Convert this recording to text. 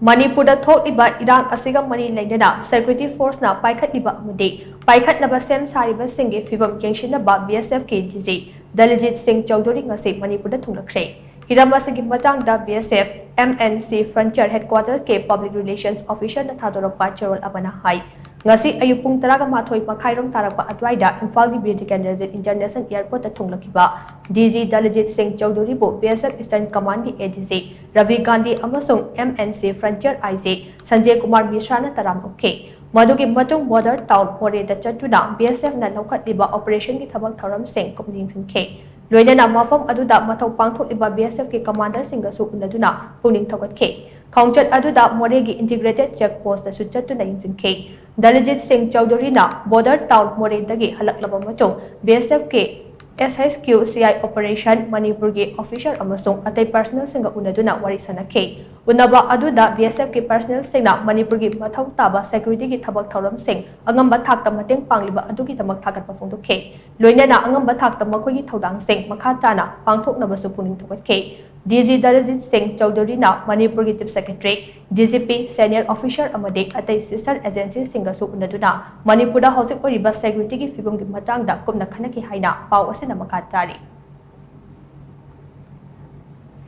Manipur Da Thunglakhre irang asiga leinana security force na Paikhatliba amadi paikhatnaba shem shariba singi phivam yengshinnaba BSF ke DG Dalijit Singh Chawdhary ngasi Manipur Da Thunglakhre hiram asigi matangda BSF MNC Frontier Headquarters ke Public Relations Officer na thadorokpa charol abana hai ngasi ayupung taraga mathoi pakhairom tarakpa adwaida Imphal gi Bir Dikandrazit International Airport da thunglakiba DG Dalijit Singh Chawdhary bo BSF Eastern Command gi ADG Ravi Gandhi amasung MNC Frontier IC Sanjay Kumar Mishra na taram okhe madugi matung border town more da chatuna BSF na lokhatliba operation gi thabak thoram sing kopning sinkhe loinana mafam aduda mathau pangthokliba BSF ke commander singa su unaduna puning thokathe khongchat aduda more gi integrated check post da su chatuna yingsinkhe Dalijit Singh Chawdhary na border town more dagi halaklaba matung BSF ke SHQ CI operation Manipur ge official amasung atai personal singa unaduna wari sanakhe unaba aduda BSF ke personal singna Manipur ge mathau taba security ge thabak thoram sing angamba thakta mateng pangliba adugi tamak thagat pa phongdokhe loinana angamba thakta makhoi gi thodang sing makha tana pangthoknaba su puning thokathe DG Dalijit Singh Chawdhary na Manipur Chief Secretary, DGP Senior Officer amadi atai sister agency singa su unaduna Manipur da hosik oriba security gi phibam gi matang da kumna khanaki haina pau asina makha tari